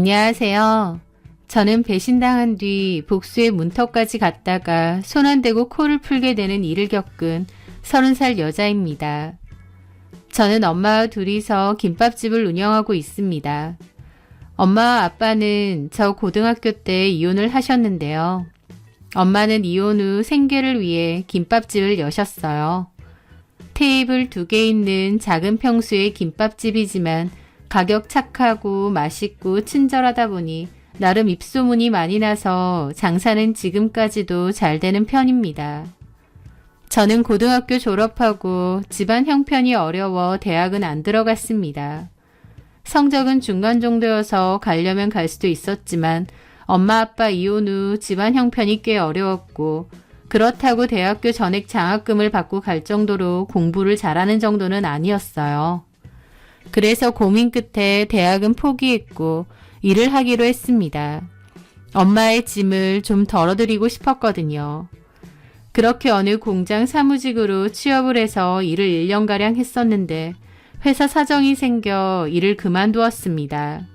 안녕하세요. 저는 배신당한 뒤 복수의 문턱까지 갔다가 손 안 대고 코를 풀게 되는 일을 겪은 30살 여자입니다. 저는 엄마와 둘이서 김밥집을 운영하고 있습니다. 엄마와 아빠는 저 고등학교 때 이혼을 하셨는데요. 엄마는 이혼 후 생계를 위해 김밥집을 여셨어요. 테이블 2개 있는 작은 평수의 김밥집이지만 가격 착하고 맛있고 친절하다 보니 나름 입소문이 많이 나서 장사는 지금까지도 잘 되는 편입니다. 저는 고등학교 졸업하고 집안 형편이 어려워 대학은 안 들어갔습니다. 성적은 중간 정도여서 가려면 갈 수도 있었지만 엄마 아빠 이혼 후 집안 형편이 꽤 어려웠고 그렇다고 대학교 전액 장학금을 받고 갈 정도로 공부를 잘하는 정도는 아니었어요. 그래서 고민 끝에 대학은 포기했고 일을 하기로 했습니다. 엄마의 짐을 좀 덜어드리고 싶었거든요. 그렇게 어느 공장 사무직으로 취업을 해서 일을 1년가량 했었는데 회사 사정이 생겨 일을 그만두었습니다.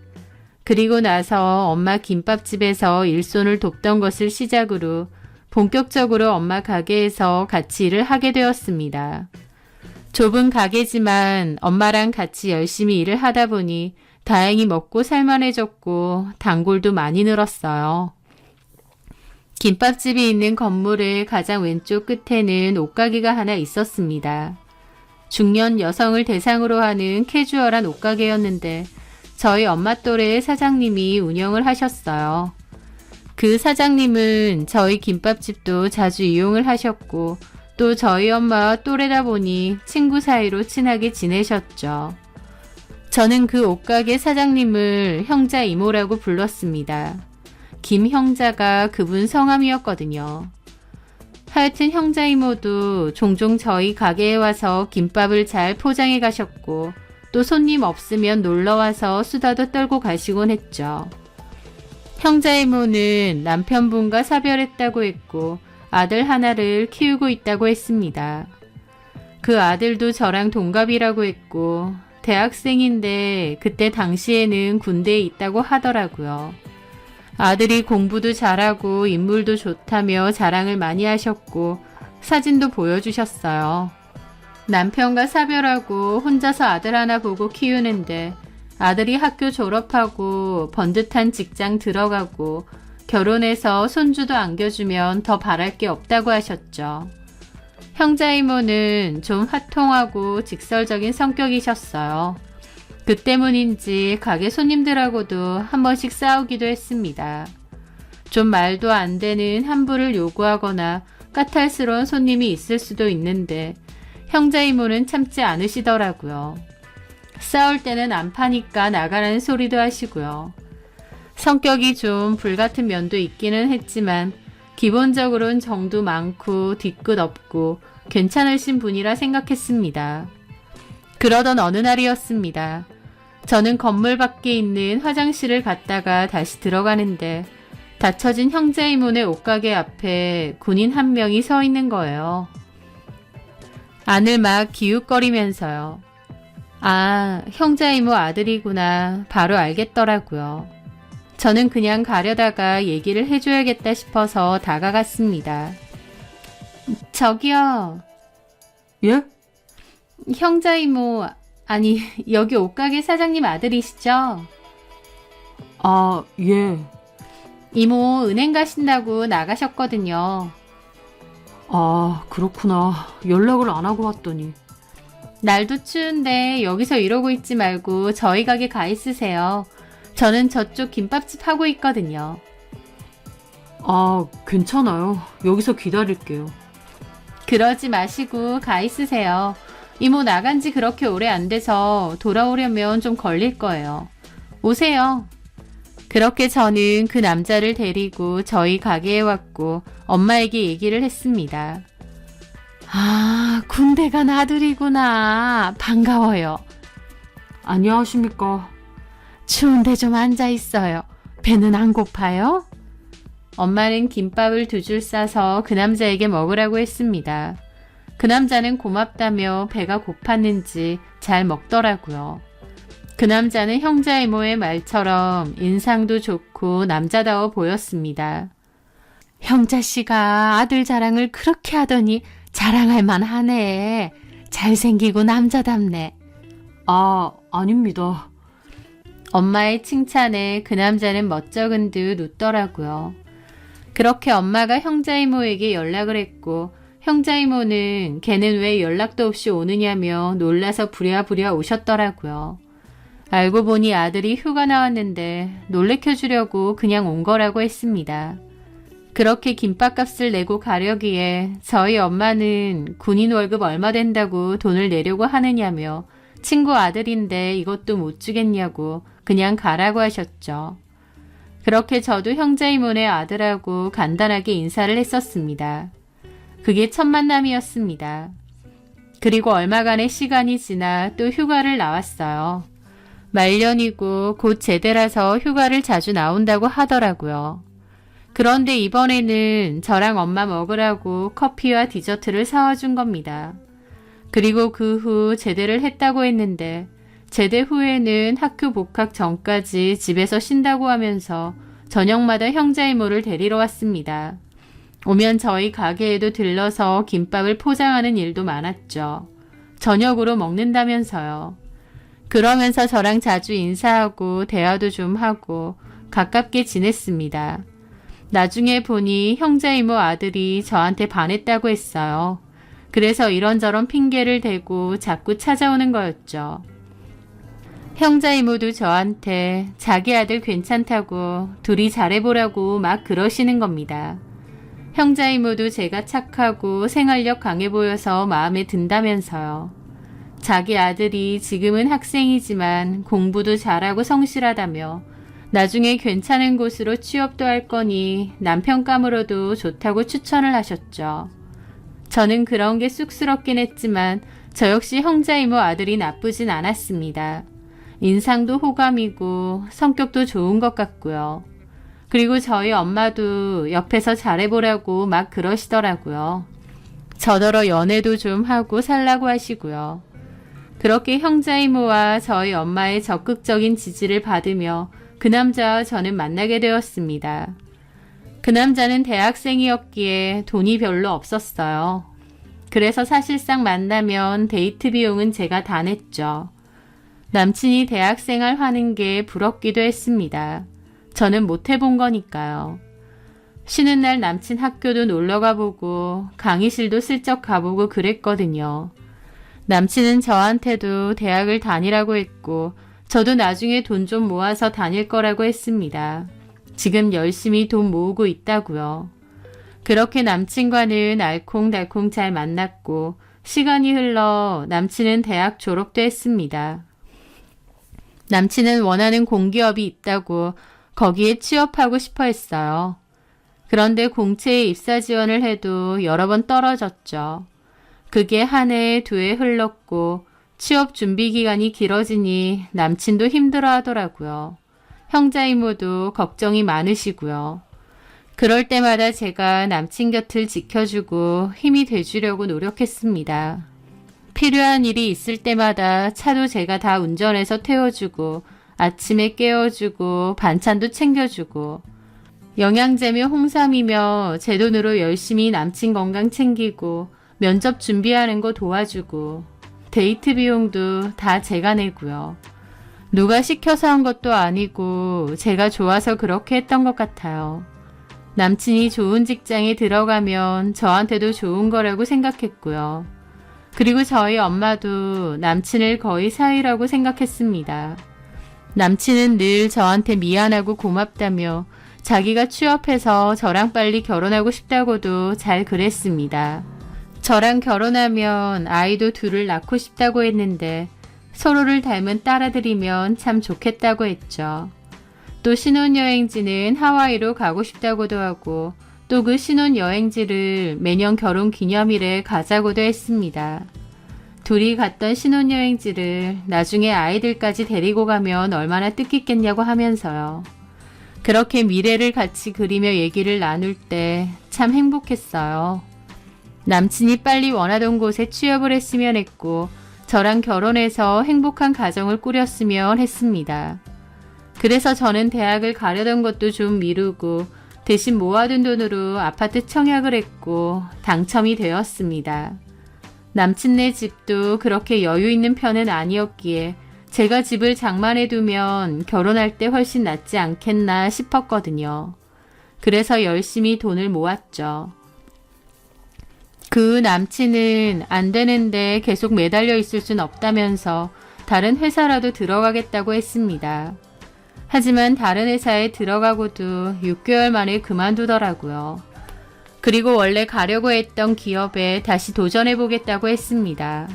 그리고 나서 엄마 김밥집에서 일손을 돕던 것을 시작으로 본격적으로 엄마 가게에서 같이 일을 하게 되었습니다. 좁은 가게지만 엄마랑 같이 열심히 일을 하다 보니 다행히 먹고 살만해졌고 단골도 많이 늘었어요. 김밥집이 있는 건물의 가장 왼쪽 끝에는 옷가게가 하나 있었습니다. 중년 여성을 대상으로 하는 캐주얼한 옷가게였는데 저희 엄마 또래의 사장님이 운영을 하셨어요. 그 사장님은 저희 김밥집도 자주 이용을 하셨고 또 저희 엄마와 또래다 보니 친구 사이로 친하게 지내셨죠. 저는 그 옷가게 사장님을 형자 이모라고 불렀습니다. 김형자가 그분 성함이었거든요. 하여튼 형자 이모도 종종 저희 가게에 와서 김밥을 잘 포장해 가셨고 또 손님 없으면 놀러와서 수다도 떨고 가시곤 했죠. 형자 이모는 남편분과 사별했다고 했고 아들 하나를 키우고 있다고 했습니다. 그 아들도 저랑 동갑이라고 했고 대학생인데 그때 당시에는 군대에 있다고 하더라고요. 아들이 공부도 잘하고 인물도 좋다며 자랑을 많이 하셨고 사진도 보여주셨어요. 남편과 사별하고 혼자서 아들 하나 보고 키우는데 아들이 학교 졸업하고 번듯한 직장 들어가고 결혼해서 손주도 안겨주면 더 바랄 게 없다고 하셨죠. 형자 이모는 좀 화통하고 직설적인 성격이셨어요. 그 때문인지 가게 손님들하고도 한 번씩 싸우기도 했습니다. 좀 말도 안 되는 환불을 요구하거나 까탈스러운 손님이 있을 수도 있는데 형자 이모는 참지 않으시더라고요. 싸울 때는 안 파니까 나가라는 소리도 하시고요. 성격이 좀 불같은 면도 있기는 했지만 기본적으로는 정도 많고 뒤끝 없고 괜찮으신 분이라 생각했습니다. 그러던 어느 날이었습니다. 저는 건물 밖에 있는 화장실을 갔다가 다시 들어가는데 닫혀진 형자 이모네 옷가게 앞에 군인 한 명이 서 있는 거예요. 안을 막 기웃거리면서요. 아, 형자 이모 아들이구나. 바로 알겠더라고요. 저는 그냥 가려다가 얘기를 해줘야겠다 싶어서 다가갔습니다. 저기요. 예? 형자 이모, 아니 여기 옷가게 사장님 아들이시죠? 아, 예. 이모 은행 가신다고 나가셨거든요. 아, 그렇구나. 연락을 안 하고 왔더니. 날도 추운데 여기서 이러고 있지 말고 저희 가게 가 있으세요. 저는 저쪽 김밥집 하고 있거든요. 아, 괜찮아요. 여기서 기다릴게요. 그러지 마시고 가 있으세요. 이모 나간 지 그렇게 오래 안 돼서 돌아오려면 좀 걸릴 거예요. 오세요. 그렇게 저는 그 남자를 데리고 저희 가게에 왔고 엄마에게 얘기를 했습니다. 아, 군대 간 아들이구나. 반가워요. 안녕하십니까. 추운데 좀 앉아 있어요. 배는 안 고파요? 엄마는 김밥을 2줄 싸서 그 남자에게 먹으라고 했습니다. 그 남자는 고맙다며 배가 고팠는지 잘 먹더라고요. 그 남자는 형자 이모의 말처럼 인상도 좋고 남자다워 보였습니다. 형자씨가 아들 자랑을 그렇게 하더니 자랑할 만하네. 잘생기고 남자답네. 아, 아닙니다. 엄마의 칭찬에 그 남자는 멋쩍은 듯 웃더라고요. 그렇게 엄마가 형자 이모에게 연락을 했고 형자 이모는 걔는 왜 연락도 없이 오느냐며 놀라서 부랴부랴 오셨더라고요. 알고 보니 아들이 휴가 나왔는데 놀래켜주려고 그냥 온 거라고 했습니다. 그렇게 김밥값을 내고 가려기에 저희 엄마는 군인 월급 얼마 된다고 돈을 내려고 하느냐며 친구 아들인데 이것도 못 주겠냐고 그냥 가라고 하셨죠. 그렇게 저도 형자 이모네 아들하고 간단하게 인사를 했었습니다. 그게 첫 만남이었습니다. 그리고 얼마간의 시간이 지나 또 휴가를 나왔어요. 말년이고 곧 제대라서 휴가를 자주 나온다고 하더라고요. 그런데 이번에는 저랑 엄마 먹으라고 커피와 디저트를 사와 준 겁니다. 그리고 그 후 제대를 했다고 했는데 제대 후에는 학교 복학 전까지 집에서 쉰다고 하면서 저녁마다 형자 이모를 데리러 왔습니다. 오면 저희 가게에도 들러서 김밥을 포장하는 일도 많았죠. 저녁으로 먹는다면서요. 그러면서 저랑 자주 인사하고 대화도 좀 하고 가깝게 지냈습니다. 나중에 보니 형자 이모 아들이 저한테 반했다고 했어요. 그래서 이런저런 핑계를 대고 자꾸 찾아오는 거였죠. 형자 이모도 저한테 자기 아들 괜찮다고 둘이 잘해보라고 막 그러시는 겁니다. 형자 이모도 제가 착하고 생활력 강해 보여서 마음에 든다면서요. 자기 아들이 지금은 학생이지만 공부도 잘하고 성실하다며 나중에 괜찮은 곳으로 취업도 할 거니 남편감으로도 좋다고 추천을 하셨죠. 저는 그런 게 쑥스럽긴 했지만 저 역시 형자 이모 아들이 나쁘진 않았습니다. 인상도 호감이고 성격도 좋은 것 같고요. 그리고 저희 엄마도 옆에서 잘해보라고 막 그러시더라고요. 저더러 연애도 좀 하고 살라고 하시고요. 그렇게 형자 이모와 저희 엄마의 적극적인 지지를 받으며 그 남자와 저는 만나게 되었습니다. 그 남자는 대학생이었기에 돈이 별로 없었어요. 그래서 사실상 만나면 데이트 비용은 제가 다 냈죠. 남친이 대학생활 하는 게 부럽기도 했습니다. 저는 못 해본 거니까요. 쉬는 날 남친 학교도 놀러 가보고 강의실도 슬쩍 가보고 그랬거든요. 남친은 저한테도 대학을 다니라고 했고 저도 나중에 돈 좀 모아서 다닐 거라고 했습니다. 지금 열심히 돈 모으고 있다고요. 그렇게 남친과는 알콩달콩 잘 만났고 시간이 흘러 남친은 대학 졸업도 했습니다. 남친은 원하는 공기업이 있다고 거기에 취업하고 싶어 했어요. 그런데 공채에 입사 지원을 해도 여러 번 떨어졌죠. 그게 한 해, 두 해 흘렀고 취업 준비 기간이 길어지니 남친도 힘들어 하더라고요. 형자 이모도 걱정이 많으시고요. 그럴 때마다 제가 남친 곁을 지켜주고 힘이 돼주려고 노력했습니다. 필요한 일이 있을 때마다 차도 제가 다 운전해서 태워주고 아침에 깨워주고 반찬도 챙겨주고 영양제며 홍삼이며 제 돈으로 열심히 남친 건강 챙기고 면접 준비하는 거 도와주고 데이트 비용도 다 제가 내고요. 누가 시켜서 한 것도 아니고 제가 좋아서 그렇게 했던 것 같아요. 남친이 좋은 직장에 들어가면 저한테도 좋은 거라고 생각했고요. 그리고 저희 엄마도 남친을 거의 사위라고 생각했습니다. 남친은 늘 저한테 미안하고 고맙다며 자기가 취업해서 저랑 빨리 결혼하고 싶다고도 잘 그랬습니다. 저랑 결혼하면 아이도 둘을 낳고 싶다고 했는데 서로를 닮은 딸아들이면 참 좋겠다고 했죠. 또 신혼여행지는 하와이로 가고 싶다고도 하고 또 그 신혼여행지를 매년 결혼 기념일에 가자고도 했습니다. 둘이 갔던 신혼여행지를 나중에 아이들까지 데리고 가면 얼마나 뜻깊겠냐고 하면서요. 그렇게 미래를 같이 그리며 얘기를 나눌 때 참 행복했어요. 남친이 빨리 원하던 곳에 취업을 했으면 했고 저랑 결혼해서 행복한 가정을 꾸렸으면 했습니다. 그래서 저는 대학을 가려던 것도 좀 미루고 대신 모아둔 돈으로 아파트 청약을 했고 당첨이 되었습니다. 남친네 집도 그렇게 여유 있는 편은 아니었기에 제가 집을 장만해두면 결혼할 때 훨씬 낫지 않겠나 싶었거든요. 그래서 열심히 돈을 모았죠. 그 남친은 안 되는데 계속 매달려 있을 순 없다면서 다른 회사라도 들어가겠다고 했습니다. 하지만 다른 회사에 들어가고도 6개월 만에 그만두더라고요. 그리고 원래 가려고 했던 기업에 다시 도전해보겠다고 했습니다.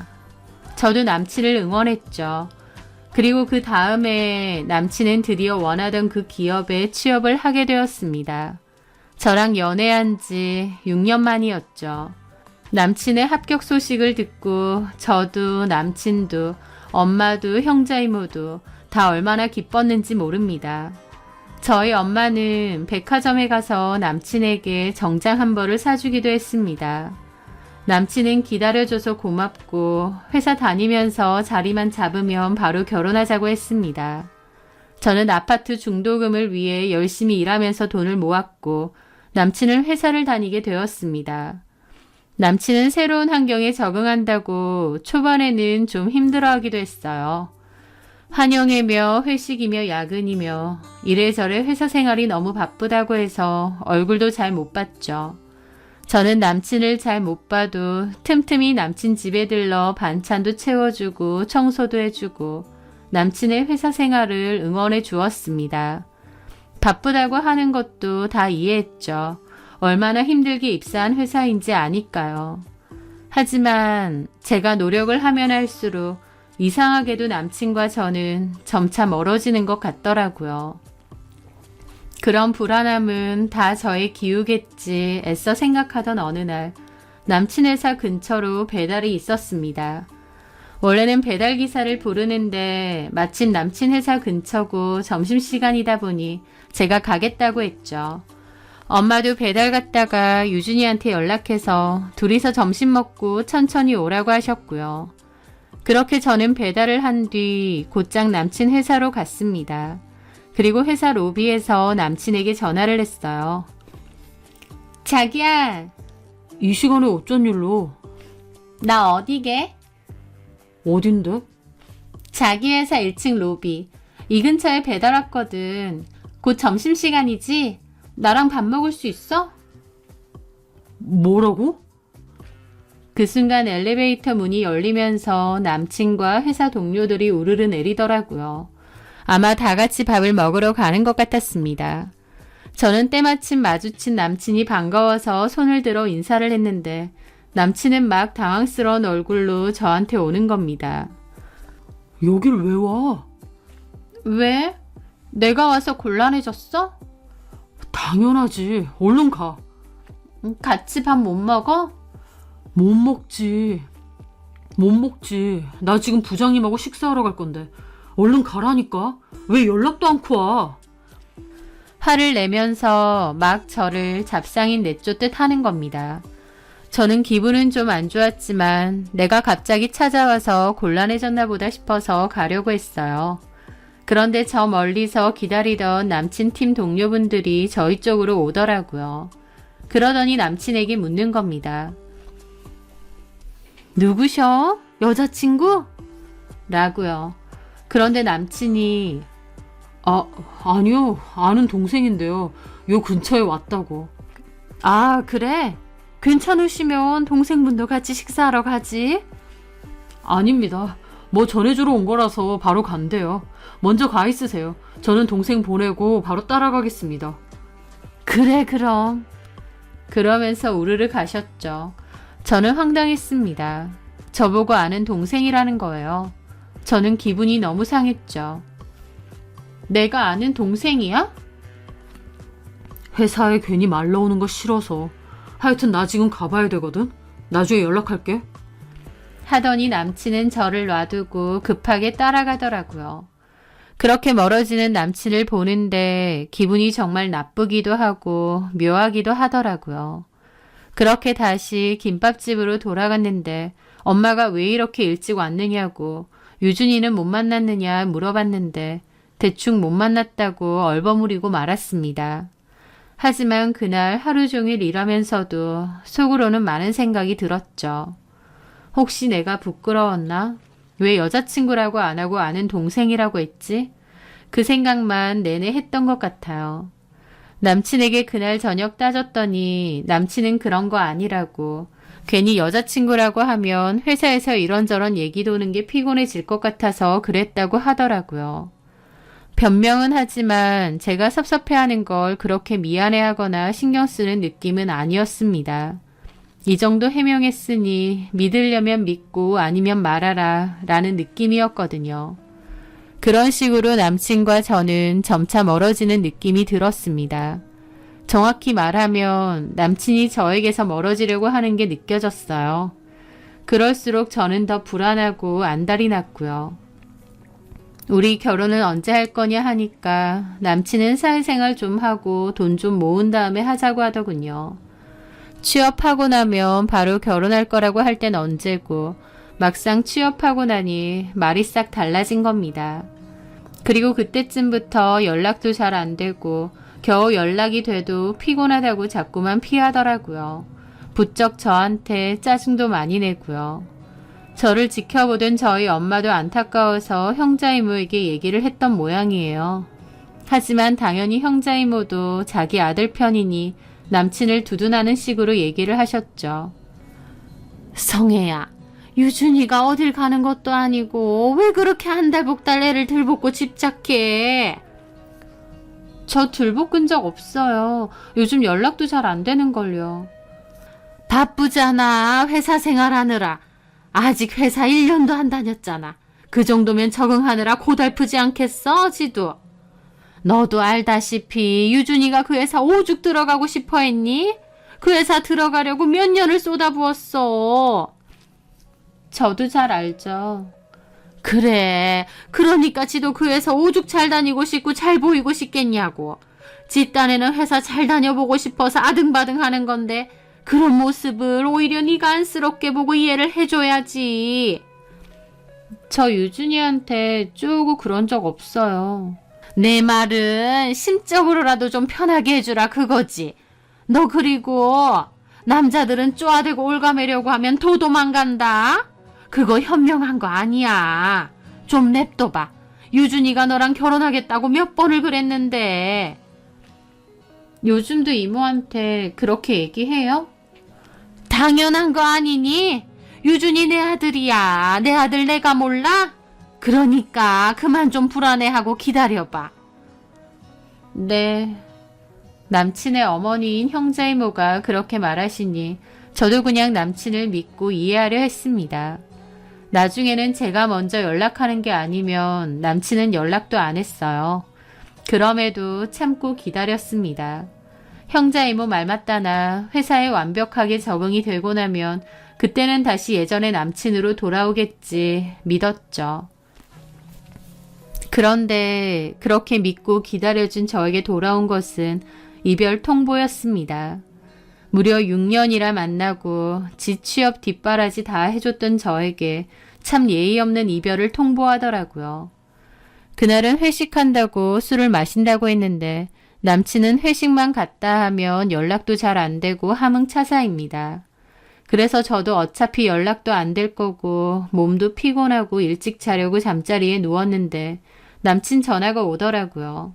저도 남친을 응원했죠. 그리고 그 다음에 남친은 드디어 원하던 그 기업에 취업을 하게 되었습니다. 저랑 연애한 지 6년 만이었죠. 남친의 합격 소식을 듣고 저도 남친도 엄마도 형제 이모도 다 얼마나 기뻤는지 모릅니다. 저희 엄마는 백화점에 가서 남친에게 정장 한 벌을 사주기도 했습니다. 남친은 기다려줘서 고맙고 회사 다니면서 자리만 잡으면 바로 결혼하자고 했습니다. 저는 아파트 중도금을 위해 열심히 일하면서 돈을 모았고 남친은 회사를 다니게 되었습니다. 남친은 새로운 환경에 적응한다고 초반에는 좀 힘들어하기도 했어요. 환영회며 회식이며 야근이며 이래저래 회사 생활이 너무 바쁘다고 해서 얼굴도 잘 못 봤죠. 저는 남친을 잘 못 봐도 틈틈이 남친 집에 들러 반찬도 채워주고 청소도 해주고 남친의 회사 생활을 응원해 주었습니다. 바쁘다고 하는 것도 다 이해했죠. 얼마나 힘들게 입사한 회사인지 아니까요. 하지만 제가 노력을 하면 할수록 이상하게도 남친과 저는 점차 멀어지는 것 같더라고요. 그런 불안함은 다 저의 기우겠지 애써 생각하던 어느 날 남친 회사 근처로 배달이 있었습니다. 원래는 배달기사를 부르는데 마침 남친 회사 근처고 점심시간이다 보니 제가 가겠다고 했죠. 엄마도 배달 갔다가 유준이한테 연락해서 둘이서 점심 먹고 천천히 오라고 하셨고요. 그렇게 저는 배달을 한 뒤 곧장 남친 회사로 갔습니다. 그리고 회사 로비에서 남친에게 전화를 했어요. 자기야, 이 시간에 어쩐 일로? 나 어디게? 어딘데? 자기 회사 1층 로비. 이 근처에 배달 왔거든. 곧 점심시간이지? 나랑 밥 먹을 수 있어? 뭐라고? 그 순간 엘리베이터 문이 열리면서 남친과 회사 동료들이 우르르 내리더라고요. 아마 다 같이 밥을 먹으러 가는 것 같았습니다. 저는 때마침 마주친 남친이 반가워서 손을 들어 인사를 했는데 남친은 막 당황스러운 얼굴로 저한테 오는 겁니다. 여길 왜 와? 왜? 내가 와서 곤란해졌어? 당연하지. 얼른 가. 같이 밥 못 먹어? 못 먹지. 못 먹지. 나 지금 부장님하고 식사하러 갈 건데. 얼른 가라니까. 왜 연락도 않고 와? 화를 내면서 막 저를 잡상인 내쫓듯 하는 겁니다. 저는 기분은 좀 안 좋았지만 내가 갑자기 찾아와서 곤란해졌나 보다 싶어서 가려고 했어요. 그런데 저 멀리서 기다리던 남친 팀 동료분들이 저희 쪽으로 오더라고요. 그러더니 남친에게 묻는 겁니다. 누구셔? 여자친구? 라고요. 그런데 남친이 아니요. 아는 동생인데요. 요 근처에 왔다고. 아, 그래? 괜찮으시면 동생분도 같이 식사하러 가지? 아닙니다. 뭐 전해주러 온 거라서 바로 간대요. 먼저 가 있으세요. 저는 동생 보내고 바로 따라가겠습니다. 그래, 그럼. 그러면서 우르르 가셨죠. 저는 황당했습니다. 저보고 아는 동생이라는 거예요. 저는 기분이 너무 상했죠. 내가 아는 동생이야? 회사에 괜히 말 나오는 거 싫어서. 하여튼 나 지금 가봐야 되거든. 나중에 연락할게. 하더니 남친은 저를 놔두고 급하게 따라가더라고요. 그렇게 멀어지는 남친을 보는데 기분이 정말 나쁘기도 하고 묘하기도 하더라고요. 그렇게 다시 김밥집으로 돌아갔는데 엄마가 왜 이렇게 일찍 왔느냐고, 유준이는 못 만났느냐 물어봤는데 대충 못 만났다고 얼버무리고 말았습니다. 하지만 그날 하루 종일 일하면서도 속으로는 많은 생각이 들었죠. 혹시 내가 부끄러웠나? 왜 여자친구라고 안 하고 아는 동생이라고 했지? 그 생각만 내내 했던 것 같아요. 남친에게 그날 저녁 따졌더니 남친은 그런 거 아니라고, 괜히 여자친구라고 하면 회사에서 이런저런 얘기 도는 게 피곤해질 것 같아서 그랬다고 하더라고요. 변명은 하지만 제가 섭섭해하는 걸 그렇게 미안해하거나 신경 쓰는 느낌은 아니었습니다. 이 정도 해명했으니 믿으려면 믿고 아니면 말아라 라는 느낌이었거든요. 그런 식으로 남친과 저는 점차 멀어지는 느낌이 들었습니다. 정확히 말하면 남친이 저에게서 멀어지려고 하는 게 느껴졌어요. 그럴수록 저는 더 불안하고 안달이 났고요. 우리 결혼은 언제 할 거냐 하니까 남친은 사회생활 좀 하고 돈 좀 모은 다음에 하자고 하더군요. 취업하고 나면 바로 결혼할 거라고 할 땐 언제고, 막상 취업하고 나니 말이 싹 달라진 겁니다. 그리고 그때쯤부터 연락도 잘 안 되고 겨우 연락이 돼도 피곤하다고 자꾸만 피하더라고요. 부쩍 저한테 짜증도 많이 내고요. 저를 지켜보던 저희 엄마도 안타까워서 형자 이모에게 얘기를 했던 모양이에요. 하지만 당연히 형자 이모도 자기 아들 편이니 남친을 두둔하는 식으로 얘기를 하셨죠. 성혜야, 유준이가 어딜 가는 것도 아니고 왜 그렇게 한 달 복달 애를 들볶고 집착해? 저 들볶은 적 없어요. 요즘 연락도 잘 안 되는걸요. 바쁘잖아, 회사 생활하느라. 아직 회사 1년도 안 다녔잖아. 그 정도면 적응하느라 고달프지 않겠어, 지도? 너도 알다시피 유준이가 그 회사 오죽 들어가고 싶어 했니? 그 회사 들어가려고 몇 년을 쏟아부었어. 저도 잘 알죠. 그래, 그러니까 지도 그 회사 오죽 잘 다니고 싶고 잘 보이고 싶겠냐고. 지 딴에는 회사 잘 다녀보고 싶어서 아등바등 하는 건데 그런 모습을 오히려 네가 안쓰럽게 보고 이해를 해줘야지. 저 유준이한테 쪼고 그런 적 없어요. 내 말은 심적으로라도 좀 편하게 해주라 그거지. 너 그리고 남자들은 쪼아대고 올가매려고 하면 도망간다. 그거 현명한 거 아니야. 좀 냅둬봐. 유준이가 너랑 결혼하겠다고 몇 번을 그랬는데. 요즘도 이모한테 그렇게 얘기해요? 당연한 거 아니니? 유준이 내 아들이야. 내 아들 내가 몰라? 그러니까 그만 좀 불안해하고 기다려봐. 네. 남친의 어머니인 형자 이모가 그렇게 말하시니 저도 그냥 남친을 믿고 이해하려 했습니다. 나중에는 제가 먼저 연락하는 게 아니면 남친은 연락도 안 했어요. 그럼에도 참고 기다렸습니다. 형자 이모 말 맞다나 회사에 완벽하게 적응이 되고 나면 그때는 다시 예전의 남친으로 돌아오겠지 믿었죠. 그런데 그렇게 믿고 기다려준 저에게 돌아온 것은 이별 통보였습니다. 무려 6년이나 만나고 지 취업 뒷바라지 다 해줬던 저에게 참 예의 없는 이별을 통보하더라고요. 그날은 회식한다고 술을 마신다고 했는데 남친은 회식만 갔다 하면 연락도 잘 안 되고 함흥차사입니다. 그래서 저도 어차피 연락도 안 될 거고 몸도 피곤하고 일찍 자려고 잠자리에 누웠는데 남친 전화가 오더라고요.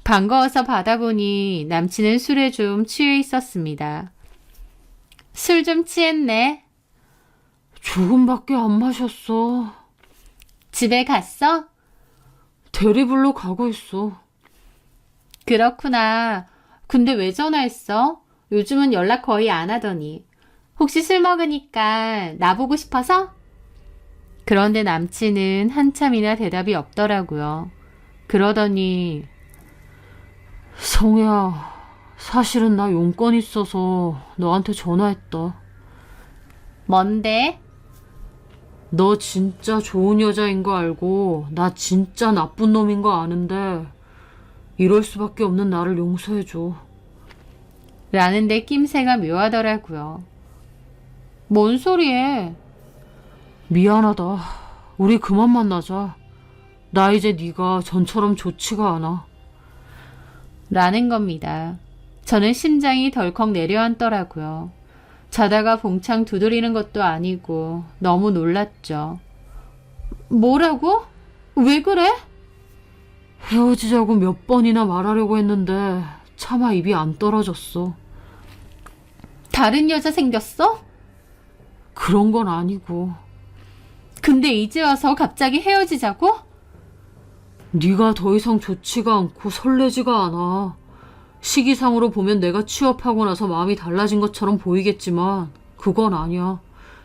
반가워서 받아보니 남친은 술에 좀 취해 있었습니다. 술 좀 취했네. 조금밖에 안 마셨어. 집에 갔어? 대리불로 가고 있어. 그렇구나. 근데 왜 전화했어? 요즘은 연락 거의 안 하더니. 혹시 술 먹으니까 나보고 싶어서? 그런데 남친은 한참이나 대답이 없더라고요. 그러더니 성혜야, 사실은 나 용건 있어서 너한테 전화했다. 뭔데? 너 진짜 좋은 여자인 거 알고 나 진짜 나쁜 놈인 거 아는데 이럴 수밖에 없는 나를 용서해줘. 라는데 낌새가 묘하더라고요. 뭔 소리해? 미안하다. 우리 그만 만나자. 나 이제 네가 전처럼 좋지가 않아. 라는 겁니다. 저는 심장이 덜컥 내려앉더라고요. 자다가 봉창 두드리는 것도 아니고 너무 놀랐죠. 뭐라고? 왜 그래? 헤어지자고 몇 번이나 말하려고 했는데 차마 입이 안 떨어졌어. 다른 여자 생겼어? 그런 건 아니고 근데 이제 와서 갑자기 헤어지자고? 네가 더 이상 좋지가 않고 설레지가 않아. 시기상으로 보면 내가 취업하고 나서 마음이 달라진 것처럼 보이겠지만 그건 아니야.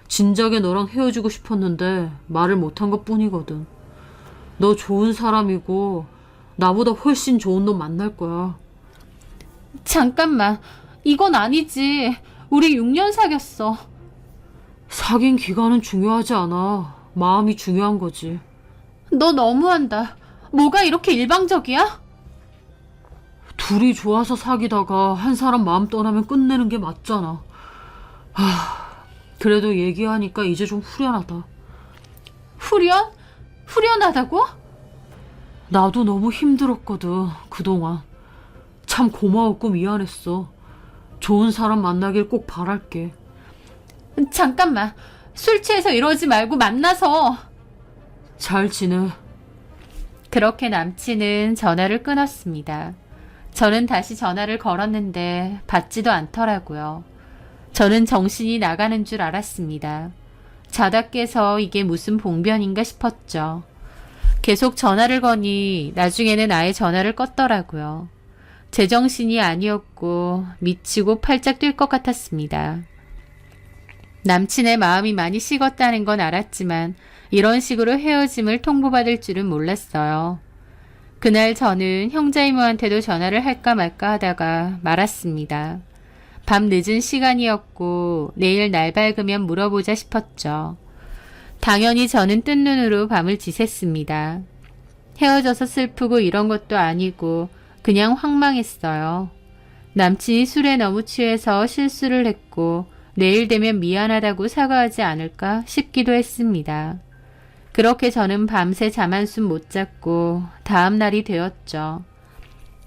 진작에 너랑 헤어지고 싶었는데 말을 못한 것뿐이거든. 너 좋은 사람이고 나보다 훨씬 좋은 놈 만날 거야. 잠깐만, 이건 아니지. 우리 6년 사귀었어. 사귄 기간은 중요하지 않아. 마음이 중요한 거지. 너 너무한다. 뭐가 이렇게 일방적이야? 둘이 좋아서 사귀다가 한 사람 마음 떠나면 끝내는 게 맞잖아. 그래도 얘기하니까 이제 좀 후련하다. 후련? 후련하다고? 나도 너무 힘들었거든, 그동안. 참 고마웠고 미안했어. 좋은 사람 만나길 꼭 바랄게. 잠깐만, 술 취해서 이러지 말고 만나서. 잘 지내. 그렇게 남친은 전화를 끊었습니다. 저는 다시 전화를 걸었는데 받지도 않더라고요. 저는 정신이 나가는 줄 알았습니다. 자다 깨서 이게 무슨 봉변인가 싶었죠. 계속 전화를 거니 나중에는 아예 전화를 껐더라고요. 제정신이 아니었고 미치고 팔짝 뛸 것 같았습니다. 남친의 마음이 많이 식었다는 건 알았지만 이런 식으로 헤어짐을 통보받을 줄은 몰랐어요. 그날 저는 형자 이모한테도 전화를 할까 말까 하다가 말았습니다. 밤 늦은 시간이었고 내일 날 밝으면 물어보자 싶었죠. 당연히 저는 뜬 눈으로 밤을 지샜습니다. 헤어져서 슬프고 이런 것도 아니고 그냥 황망했어요. 남친이 술에 너무 취해서 실수를 했고 내일 되면 미안하다고 사과하지 않을까 싶기도 했습니다. 그렇게 저는 밤새 잠 한숨 못 잤고 다음 날이 되었죠.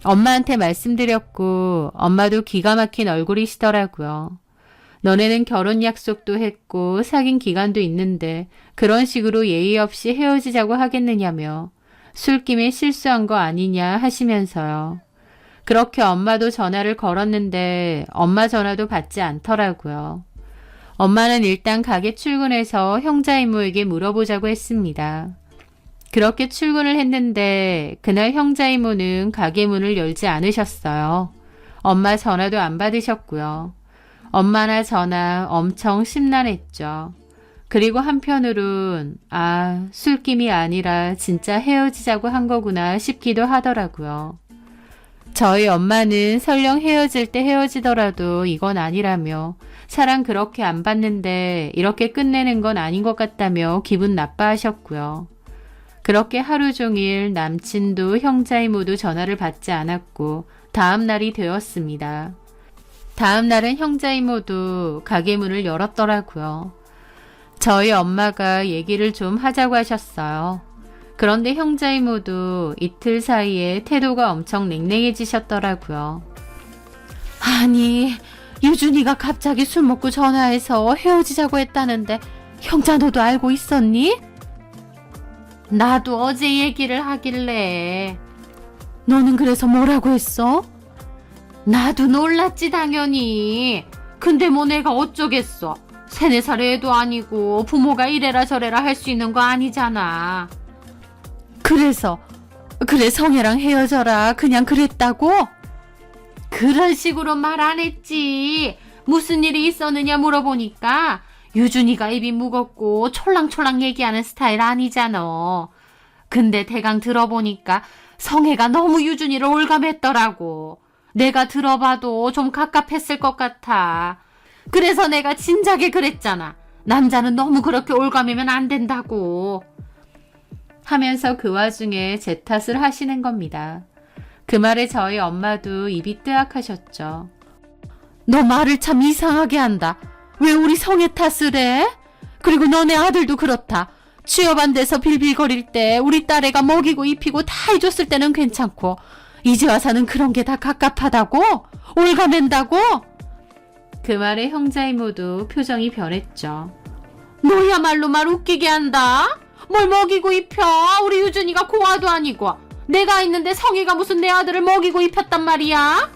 엄마한테 말씀드렸고 엄마도 기가 막힌 얼굴이시더라고요. 너네는 결혼 약속도 했고 사귄 기간도 있는데 그런 식으로 예의 없이 헤어지자고 하겠느냐며 술김에 실수한 거 아니냐 하시면서요. 그렇게 엄마도 전화를 걸었는데 엄마 전화도 받지 않더라고요. 엄마는 일단 가게 출근해서 형자 이모에게 물어보자고 했습니다. 그렇게 출근을 했는데 그날 형자 이모는 가게 문을 열지 않으셨어요. 엄마 전화도 안 받으셨고요. 엄마나 저나 엄청 심란했죠. 그리고 한편으론 술김이 아니라 진짜 헤어지자고 한 거구나 싶기도 하더라고요. 저희 엄마는 설령 헤어질 때 헤어지더라도 이건 아니라며 사랑 그렇게 안 받는데 이렇게 끝내는 건 아닌 것 같다며 기분 나빠하셨고요. 그렇게 하루 종일 남친도 형자 이모도 전화를 받지 않았고 다음 날이 되었습니다. 다음 날은 형자 이모도 가게 문을 열었더라고요. 저희 엄마가 얘기를 좀 하자고 하셨어요. 그런데 형자 이모도 이틀 사이에 태도가 엄청 냉랭해지셨더라고요. 아니, 유준이가 갑자기 술 먹고 전화해서 헤어지자고 했다는데 형자 너도 알고 있었니? 나도 어제 얘기를 하길래. 너는 그래서 뭐라고 했어? 나도 놀랐지 당연히. 근데 뭐 내가 어쩌겠어. 3, 4살 애도 아니고 부모가 이래라 저래라 할 수 있는 거 아니잖아. 그래 성애랑 헤어져라 그냥 그랬다고? 그런 식으로 말 안 했지. 무슨 일이 있었느냐 물어보니까 유준이가 입이 무겁고 촐랑촐랑 얘기하는 스타일 아니잖아. 근데 대강 들어보니까 성애가 너무 유준이를 올감했더라고. 내가 들어봐도 좀 갑갑했을 것 같아. 그래서 내가 진작에 그랬잖아. 남자는 너무 그렇게 올감이면 안 된다고. 하면서 그 와중에 제 탓을 하시는 겁니다. 그 말에 저희 엄마도 입이 뜨악하셨죠. 너 말을 참 이상하게 한다. 왜 우리 성애 탓을 해? 그리고 너네 아들도 그렇다. 취업 안 돼서 빌빌거릴 때 우리 딸애가 먹이고 입히고 다 해줬을 때는 괜찮고 이제 와서는 그런 게 다 갑갑하다고? 올가맨다고? 그 말에 형자 이모도 표정이 변했죠. 너야말로 말 웃기게 한다. 뭘 먹이고 입혀. 우리 유준이가 고아도 아니고 내가 있는데 성희가 무슨 내 아들을 먹이고 입혔단 말이야?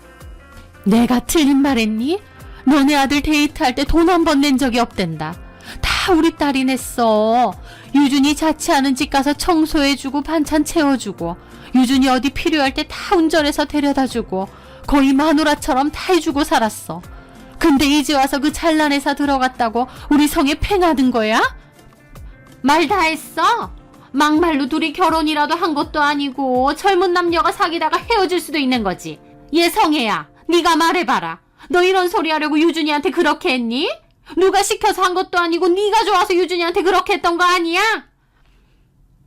내가 틀린 말 했니? 너네 아들 데이트할 때 돈 한 번 낸 적이 없댄다. 다 우리 딸이 냈어. 유준이 자취하는 집 가서 청소해주고 반찬 채워주고 유준이 어디 필요할 때 다 운전해서 데려다주고 거의 마누라처럼 다 해주고 살았어. 근데 이제 와서 그 잘난 회사 들어갔다고 우리 성에 팽하는 거야? 말 다 했어? 막말로 둘이 결혼이라도 한 것도 아니고 젊은 남녀가 사귀다가 헤어질 수도 있는 거지. 얘 성애야, 네가 말해봐라. 너 이런 소리 하려고 유준이한테 그렇게 했니? 누가 시켜서 한 것도 아니고 네가 좋아서 유준이한테 그렇게 했던 거 아니야?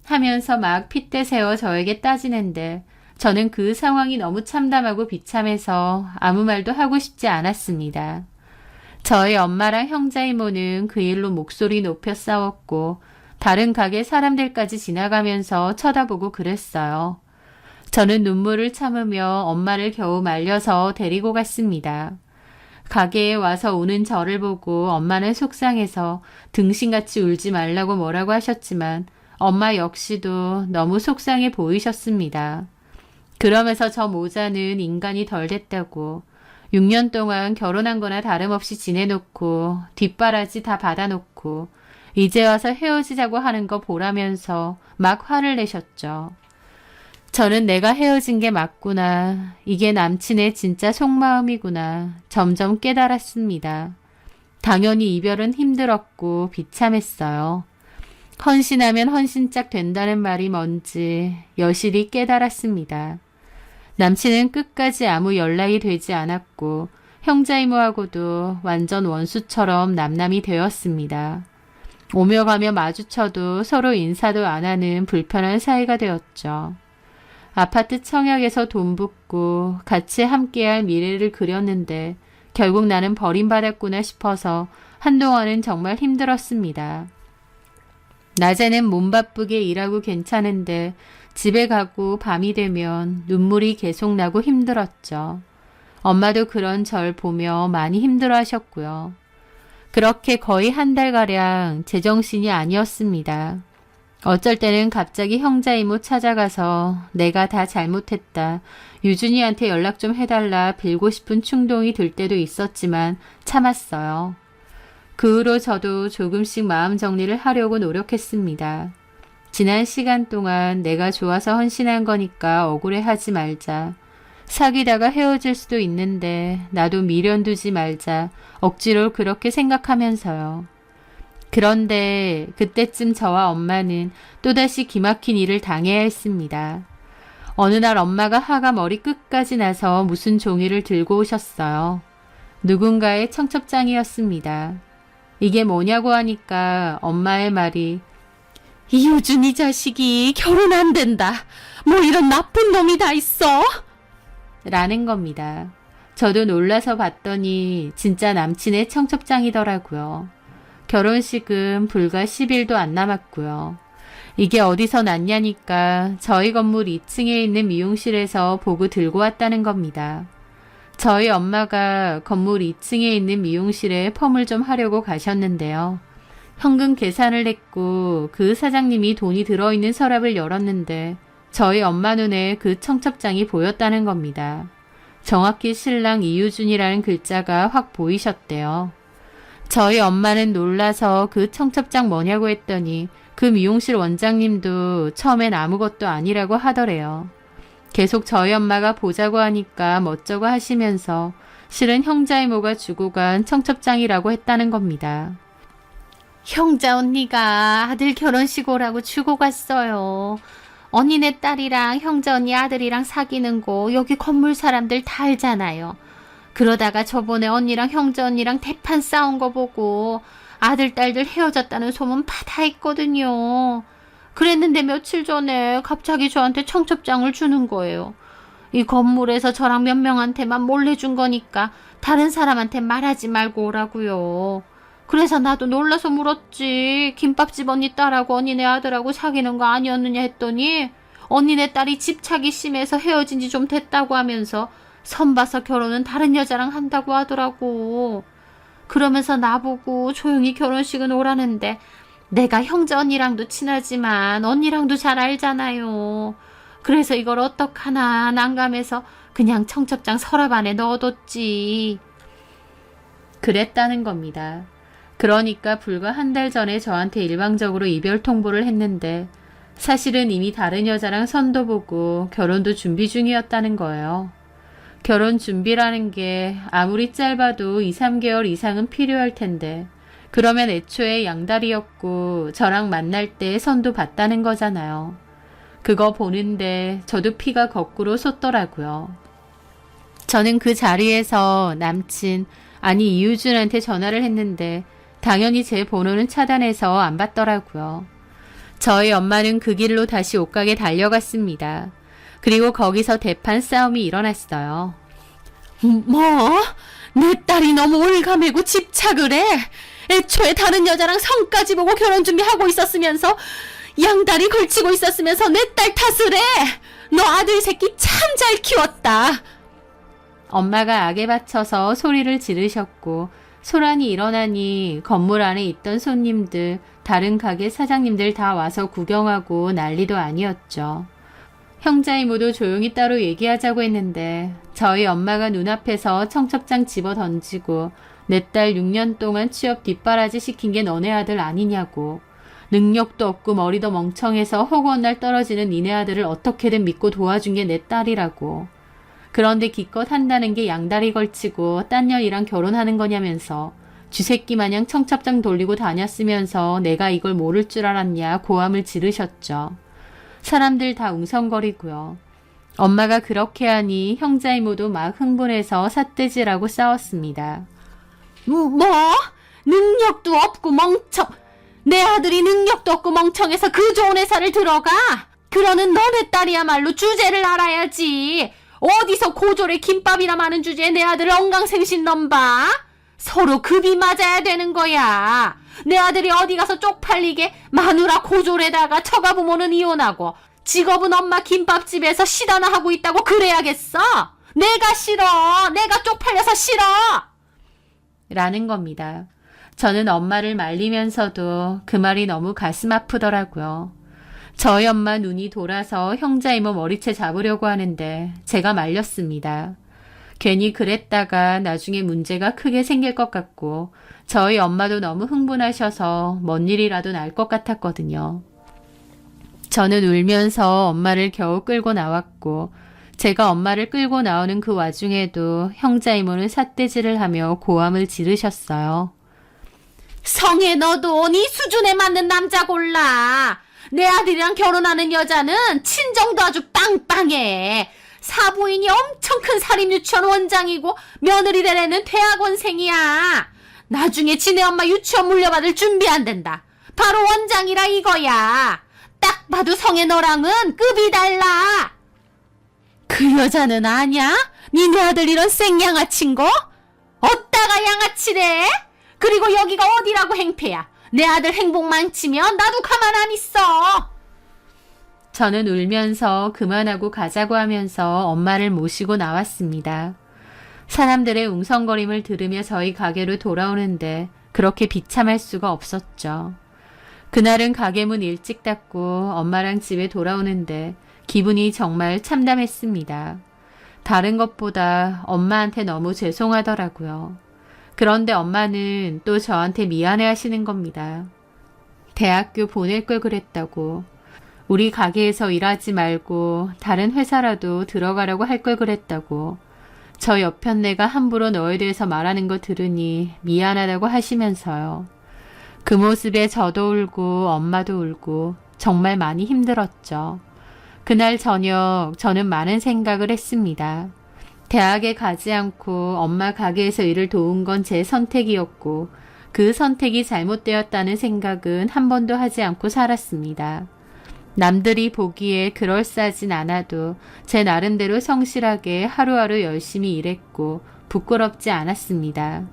하면서 막 핏대 세워 저에게 따지는데 저는 그 상황이 너무 참담하고 비참해서 아무 말도 하고 싶지 않았습니다. 저희 엄마랑 형자 이모는 그 일로 목소리 높여 싸웠고 다른 가게 사람들까지 지나가면서 쳐다보고 그랬어요. 저는 눈물을 참으며 엄마를 겨우 말려서 데리고 갔습니다. 가게에 와서 우는 저를 보고 엄마는 속상해서 등신같이 울지 말라고 뭐라고 하셨지만 엄마 역시도 너무 속상해 보이셨습니다. 그러면서 저 모자는 인간이 덜 됐다고 6년 동안 결혼한 거나 다름없이 지내놓고 뒷바라지 다 받아놓고 이제 와서 헤어지자고 하는 거 보라면서 막 화를 내셨죠. 저는 내가 헤어진 게 맞구나. 이게 남친의 진짜 속마음이구나. 점점 깨달았습니다. 당연히 이별은 힘들었고 비참했어요. 헌신하면 헌신짝 된다는 말이 뭔지 여실히 깨달았습니다. 남친은 끝까지 아무 연락이 되지 않았고 형자 이모하고도 완전 원수처럼 남남이 되었습니다. 오며 가며 마주쳐도 서로 인사도 안 하는 불편한 사이가 되었죠. 아파트 청약에서 돈 붓고 같이 함께할 미래를 그렸는데 결국 나는 버림받았구나 싶어서 한동안은 정말 힘들었습니다. 낮에는 몸 바쁘게 일하고 괜찮은데 집에 가고 밤이 되면 눈물이 계속 나고 힘들었죠. 엄마도 그런 절 보며 많이 힘들어하셨고요. 그렇게 거의 한 달가량 제정신이 아니었습니다. 어쩔 때는 갑자기 형자 이모 찾아가서 내가 다 잘못했다. 유준이한테 연락 좀 해달라 빌고 싶은 충동이 들 때도 있었지만 참았어요. 그 후로 저도 조금씩 마음 정리를 하려고 노력했습니다. 지난 시간 동안 내가 좋아서 헌신한 거니까 억울해하지 말자. 사귀다가 헤어질 수도 있는데 나도 미련 두지 말자. 억지로 그렇게 생각하면서요. 그런데 그때쯤 저와 엄마는 또다시 기막힌 일을 당해야 했습니다. 어느 날 엄마가 화가 머리 끝까지 나서 무슨 종이를 들고 오셨어요. 누군가의 청첩장이었습니다. 이게 뭐냐고 하니까 엄마의 말이 이유준 이 자식이 결혼 안 된다. 뭐 이런 나쁜 놈이 다 있어? 라는 겁니다. 저도 놀라서 봤더니 진짜 남친의 청첩장이더라고요. 결혼식은 불과 10일도 안 남았고요. 이게 어디서 났냐니까 저희 건물 2층에 있는 미용실에서 보고 들고 왔다는 겁니다. 저희 엄마가 건물 2층에 있는 미용실에 펌을 좀 하려고 가셨는데요. 현금 계산을 했고 그 사장님이 돈이 들어있는 서랍을 열었는데 저희 엄마 눈에 그 청첩장이 보였다는 겁니다. 정확히 신랑 이유준이라는 글자가 확 보이셨대요. 저희 엄마는 놀라서 그 청첩장 뭐냐고 했더니 그 미용실 원장님도 처음엔 아무것도 아니라고 하더래요. 계속 저희 엄마가 보자고 하니까 멋쩍어 하시면서 실은 형자 이모가 주고 간 청첩장이라고 했다는 겁니다. 형자 언니가 아들 결혼식 오라고 주고 갔어요. 언니네 딸이랑 형자 언니 아들이랑 사귀는 거 여기 건물 사람들 다 알잖아요. 그러다가 저번에 언니랑 형자 언니랑 대판 싸운 거 보고 아들 딸들 헤어졌다는 소문 바다 했거든요. 그랬는데 며칠 전에 갑자기 저한테 청첩장을 주는 거예요. 이 건물에서 저랑 몇 명한테만 몰래 준 거니까 다른 사람한테 말하지 말고 오라고요. 그래서 나도 놀라서 물었지. 김밥집 언니 딸하고 언니네 아들하고 사귀는 거 아니었느냐 했더니 언니네 딸이 집착이 심해서 헤어진 지 좀 됐다고 하면서 선 봐서 결혼은 다른 여자랑 한다고 하더라고. 그러면서 나보고 조용히 결혼식은 오라는데 내가 형제 언니랑도 친하지만 언니랑도 잘 알잖아요. 그래서 이걸 어떡하나 난감해서 그냥 청첩장 서랍 안에 넣어뒀지. 그랬다는 겁니다. 그러니까 불과 한 달 전에 저한테 일방적으로 이별 통보를 했는데 사실은 이미 다른 여자랑 선도 보고 결혼도 준비 중이었다는 거예요. 결혼 준비라는 게 아무리 짧아도 2, 3개월 이상은 필요할 텐데 그러면 애초에 양다리였고 저랑 만날 때 선도 봤다는 거잖아요. 그거 보는데 저도 피가 거꾸로 솟더라고요. 저는 그 자리에서 남친, 아니 이유준한테 전화를 했는데 당연히 제 번호는 차단해서 안 받더라고요. 저희 엄마는 그 길로 다시 옷가게 달려갔습니다. 그리고 거기서 대판 싸움이 일어났어요. 뭐? 내 딸이 너무 올가매고 집착을 해? 애초에 다른 여자랑 성까지 보고 결혼 준비하고 있었으면서 양다리 걸치고 있었으면서 내 딸 탓을 해? 너 아들 새끼 참 잘 키웠다. 엄마가 악에 받쳐서 소리를 지르셨고 소란이 일어나니 건물 안에 있던 손님들, 다른 가게 사장님들 다 와서 구경하고 난리도 아니었죠. 형자 이모도 조용히 따로 얘기하자고 했는데 저희 엄마가 눈앞에서 청첩장 집어 던지고 내 딸 6년 동안 취업 뒷바라지 시킨 게 너네 아들 아니냐고. 능력도 없고 머리도 멍청해서 허구한 날 떨어지는 니네 아들을 어떻게든 믿고 도와준 게 내 딸이라고. 그런데 기껏 한다는 게 양다리 걸치고 딴 년이랑 결혼하는 거냐면서 쥐새끼 마냥 청첩장 돌리고 다녔으면서 내가 이걸 모를 줄 알았냐 고함을 지르셨죠. 사람들 다 웅성거리고요. 엄마가 그렇게 하니 형자 이모도 막 흥분해서 삿대질하고 싸웠습니다. 뭐? 능력도 없고 멍청. 내 아들이 능력도 없고 멍청해서 그 좋은 회사를 들어가? 그러는 너네 딸이야말로 주제를 알아야지. 어디서 고졸에 김밥이나 많은 주제에 내 아들을 엉강생신 넘봐? 서로 급이 맞아야 되는 거야. 내 아들이 어디 가서 쪽팔리게 마누라 고졸에다가 처가 부모는 이혼하고 직업은 엄마 김밥집에서 시다나 하고 있다고 그래야겠어? 내가 싫어. 내가 쪽팔려서 싫어. 라는 겁니다. 저는 엄마를 말리면서도 그 말이 너무 가슴 아프더라고요. 저희 엄마 눈이 돌아서 형자 이모 머리채 잡으려고 하는데 제가 말렸습니다. 괜히 그랬다가 나중에 문제가 크게 생길 것 같고 저희 엄마도 너무 흥분하셔서 뭔 일이라도 날 것 같았거든요. 저는 울면서 엄마를 겨우 끌고 나왔고 제가 엄마를 끌고 나오는 그 와중에도 형자 이모는 삿대질을 하며 고함을 지르셨어요. 성에 너도 네 수준에 맞는 남자 골라. 내 아들이랑 결혼하는 여자는 친정도 아주 빵빵해. 사부인이 엄청 큰 사립유치원 원장이고 며느리 되려는 대학원생이야. 나중에 지네 엄마 유치원 물려받을 준비 안 된다. 바로 원장이라 이거야. 딱 봐도 성의 너랑은 급이 달라. 그 여자는 아냐? 니네 아들 이런 생양아치인 거? 어디다가 양아치래? 그리고 여기가 어디라고 행패야. 내 아들 행복 망치면 나도 가만 안 있어. 저는 울면서 그만하고 가자고 하면서 엄마를 모시고 나왔습니다. 사람들의 웅성거림을 들으며 저희 가게로 돌아오는데 그렇게 비참할 수가 없었죠. 그날은 가게 문 일찍 닫고 엄마랑 집에 돌아오는데 기분이 정말 참담했습니다. 다른 것보다 엄마한테 너무 죄송하더라고요. 그런데 엄마는 또 저한테 미안해 하시는 겁니다. 대학교 보낼 걸 그랬다고. 우리 가게에서 일하지 말고 다른 회사라도 들어가라고 할 걸 그랬다고. 저 옆편네가 함부로 너에 대해서 말하는 거 들으니 미안하다고 하시면서요. 그 모습에 저도 울고 엄마도 울고 정말 많이 힘들었죠. 그날 저녁 저는 많은 생각을 했습니다. 대학에 가지 않고 엄마 가게에서 일을 도운 건 제 선택이었고 그 선택이 잘못되었다는 생각은 한 번도 하지 않고 살았습니다. 남들이 보기에 그럴싸하진 않아도 제 나름대로 성실하게 하루하루 열심히 일했고 부끄럽지 않았습니다.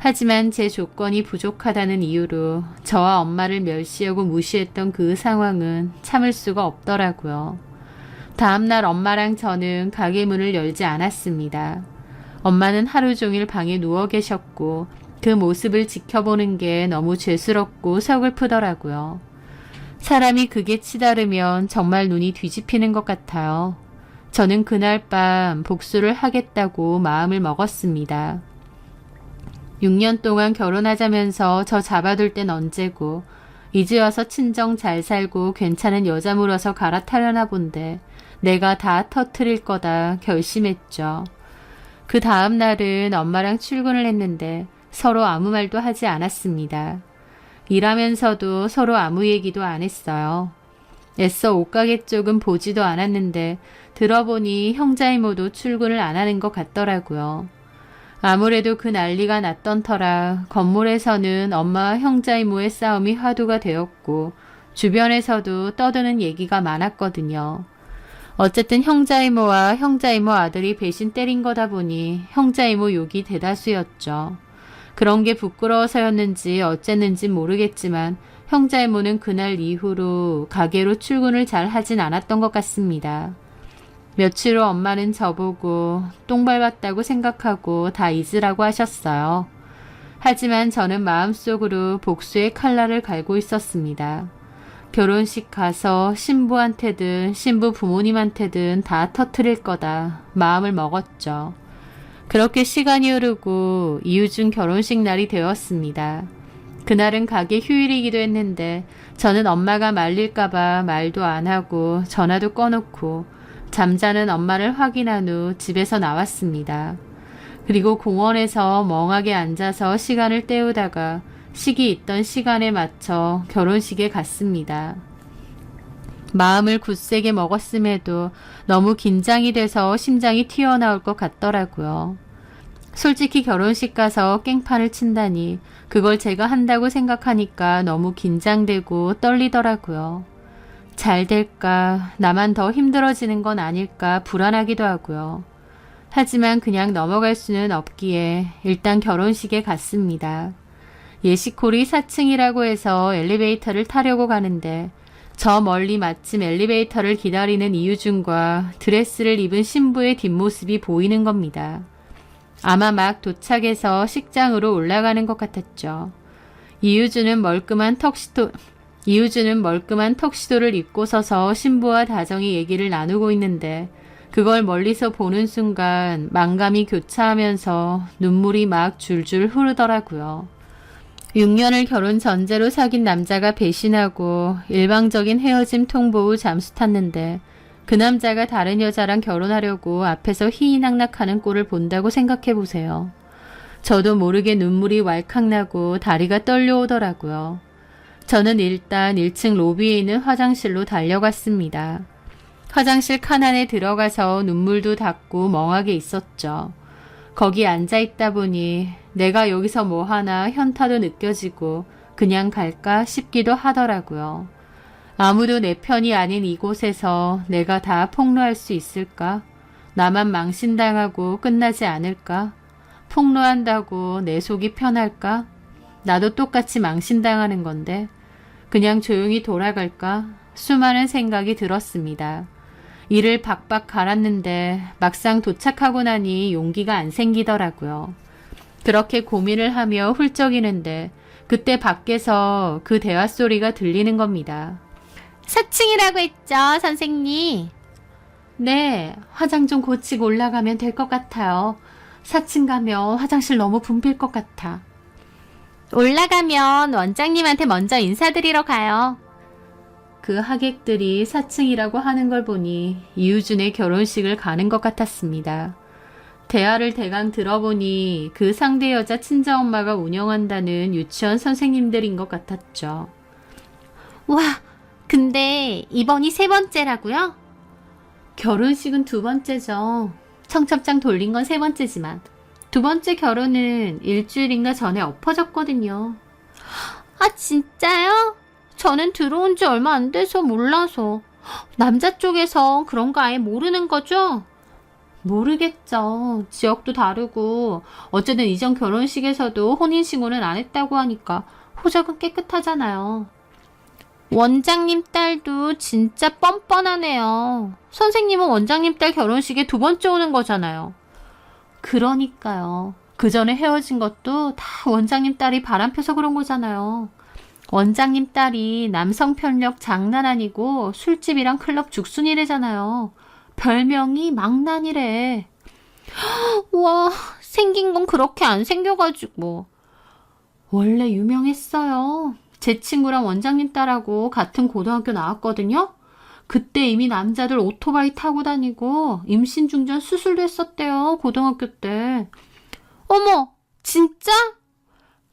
하지만 제 조건이 부족하다는 이유로 저와 엄마를 멸시하고 무시했던 그 상황은 참을 수가 없더라고요. 다음날 엄마랑 저는 가게 문을 열지 않았습니다. 엄마는 하루 종일 방에 누워 계셨고 그 모습을 지켜보는 게 너무 죄스럽고 서글프더라고요. 사람이 극에 치달으면 정말 눈이 뒤집히는 것 같아요. 저는 그날 밤 복수를 하겠다고 마음을 먹었습니다. 6년 동안 결혼하자면서 저 잡아둘 땐 언제고 이제 와서 친정 잘 살고 괜찮은 여자 물어서 갈아타려나 본데 내가 다 터트릴 거다 결심했죠. 그 다음 날은 엄마랑 출근을 했는데 서로 아무 말도 하지 않았습니다. 일하면서도 서로 아무 얘기도 안 했어요. 애써 옷가게 쪽은 보지도 않았는데 들어보니 형자 이모도 출근을 안 하는 것 같더라고요. 아무래도 그 난리가 났던 터라 건물에서는 엄마와 형자 이모의 싸움이 화두가 되었고 주변에서도 떠드는 얘기가 많았거든요. 어쨌든 형자 이모와 형자 이모 아들이 배신 때린 거다 보니 형자 이모 욕이 대다수였죠. 그런 게 부끄러워서였는지 어쨌는지 모르겠지만 형자 이모는 그날 이후로 가게로 출근을 잘 하진 않았던 것 같습니다. 며칠 후 엄마는 저보고 똥 밟았다고 생각하고 다 잊으라고 하셨어요. 하지만 저는 마음속으로 복수의 칼날을 갈고 있었습니다. 결혼식 가서 신부한테든 신부 부모님한테든 다 터트릴 거다 마음을 먹었죠. 그렇게 시간이 흐르고 이유준 결혼식 날이 되었습니다. 그날은 가게 휴일이기도 했는데 저는 엄마가 말릴까봐 말도 안 하고 전화도 꺼놓고 잠자는 엄마를 확인한 후 집에서 나왔습니다. 그리고 공원에서 멍하게 앉아서 시간을 때우다가 식이 있던 시간에 맞춰 결혼식에 갔습니다. 마음을 굳세게 먹었음에도 너무 긴장이 돼서 심장이 튀어나올 것 같더라고요. 솔직히 결혼식 가서 깽판을 친다니 그걸 제가 한다고 생각하니까 너무 긴장되고 떨리더라고요. 잘 될까, 나만 더 힘들어지는 건 아닐까 불안하기도 하고요. 하지만 그냥 넘어갈 수는 없기에 일단 결혼식에 갔습니다. 예식홀이 4층이라고 해서 엘리베이터를 타려고 가는데 저 멀리 마침 엘리베이터를 기다리는 이유준과 드레스를 입은 신부의 뒷모습이 보이는 겁니다. 아마 막 도착해서 식장으로 올라가는 것 같았죠. 이유준은 멀끔한 턱시도를 입고 서서 신부와 다정히 얘기를 나누고 있는데 그걸 멀리서 보는 순간 만감이 교차하면서 눈물이 막 줄줄 흐르더라고요. 6년을 결혼 전제로 사귄 남자가 배신하고 일방적인 헤어짐 통보 후 잠수 탔는데 그 남자가 다른 여자랑 결혼하려고 앞에서 희희낙낙하는 꼴을 본다고 생각해보세요. 저도 모르게 눈물이 왈칵 나고 다리가 떨려오더라고요. 저는 일단 1층 로비에 있는 화장실로 달려갔습니다. 화장실 칸 안에 들어가서 눈물도 닦고 멍하게 있었죠. 거기 앉아있다 보니 내가 여기서 뭐하나 현타도 느껴지고 그냥 갈까 싶기도 하더라고요. 아무도 내 편이 아닌 이곳에서 내가 다 폭로할 수 있을까? 나만 망신당하고 끝나지 않을까? 폭로한다고 내 속이 편할까? 나도 똑같이 망신당하는 건데 그냥 조용히 돌아갈까? 수많은 생각이 들었습니다. 이를 박박 갈았는데 막상 도착하고 나니 용기가 안 생기더라고요. 그렇게 고민을 하며 훌쩍이는데 그때 밖에서 그 대화 소리가 들리는 겁니다. 4층이라고 했죠, 선생님. 네, 화장 좀 고치고 올라가면 될 것 같아요. 4층 가면 화장실 너무 붐빌 것 같아. 올라가면 원장님한테 먼저 인사드리러 가요. 그 하객들이 4층이라고 하는 걸 보니 이유준의 결혼식을 가는 것 같았습니다. 대화를 대강 들어보니 그 상대 여자 친정엄마가 운영한다는 유치원 선생님들인 것 같았죠. 와, 근데 이번이 3번째라고요? 결혼식은 2번째죠. 청첩장 돌린 건 3번째지만 2번째 결혼은 일주일인가 전에 엎어졌거든요. 아, 진짜요? 저는 들어온 지 얼마 안 돼서 몰라서. 남자 쪽에서 그런 거 아예 모르는 거죠? 모르겠죠. 지역도 다르고 어쨌든 이전 결혼식에서도 혼인신고는 안 했다고 하니까 호적은 깨끗하잖아요. 원장님 딸도 진짜 뻔뻔하네요. 선생님은 원장님 딸 결혼식에 두 번째 오는 거잖아요. 그러니까요. 그 전에 헤어진 것도 다 원장님 딸이 바람펴서 그런 거잖아요. 원장님 딸이 남성 편력 장난 아니고 술집이랑 클럽 죽순이래잖아요. 별명이 망난이래. 와, 생긴 건 그렇게 안 생겨가지고. 원래 유명했어요. 제 친구랑 원장님 딸하고 같은 고등학교 나왔거든요. 그때 이미 남자들 오토바이 타고 다니고 임신 중전 수술도 했었대요. 고등학교 때. 어머, 진짜?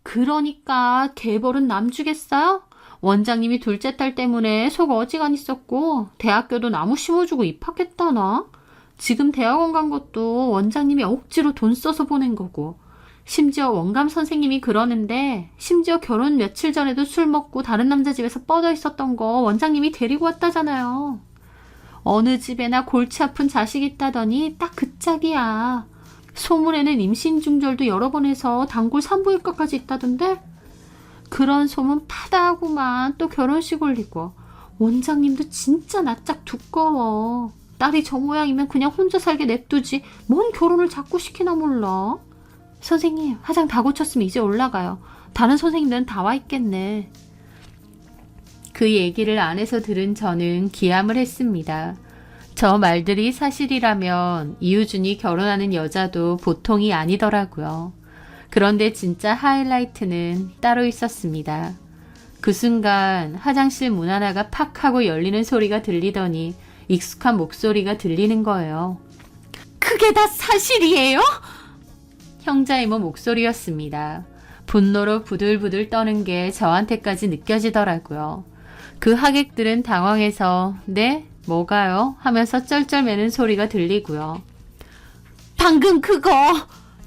그러니까 개벌은 남 주겠어요? 원장님이 둘째 딸 때문에 속 어지간 있었고 대학교도 나무 심어주고 입학했다나? 지금 대학원 간 것도 원장님이 억지로 돈 써서 보낸 거고 심지어 원감 선생님이 그러는데 심지어 결혼 며칠 전에도 술 먹고 다른 남자 집에서 뻗어 있었던 거 원장님이 데리고 왔다잖아요. 어느 집에나 골치 아픈 자식 있다더니 딱 그 짝이야. 소문에는 임신 중절도 여러 번 해서 단골 산부인과까지 있다던데? 그런 소문 파다하고만 또 결혼식 올리고 원장님도 진짜 낯짝 두꺼워. 딸이 저 모양이면 그냥 혼자 살게 냅두지 뭔 결혼을 자꾸 시키나 몰라. 선생님 화장 다 고쳤으면 이제 올라가요. 다른 선생님들은 다 와 있겠네. 그 얘기를 안에서 들은 저는 기함을 했습니다. 저 말들이 사실이라면 이우준이 결혼하는 여자도 보통이 아니더라고요. 그런데 진짜 하이라이트는 따로 있었습니다. 그 순간 화장실 문 하나가 팍 하고 열리는 소리가 들리더니 익숙한 목소리가 들리는 거예요. 그게 다 사실이에요? 형자 이모 목소리였습니다. 분노로 부들부들 떠는 게 저한테까지 느껴지더라고요. 그 하객들은 당황해서 네? 뭐가요? 하면서 쩔쩔매는 소리가 들리고요. 방금 그거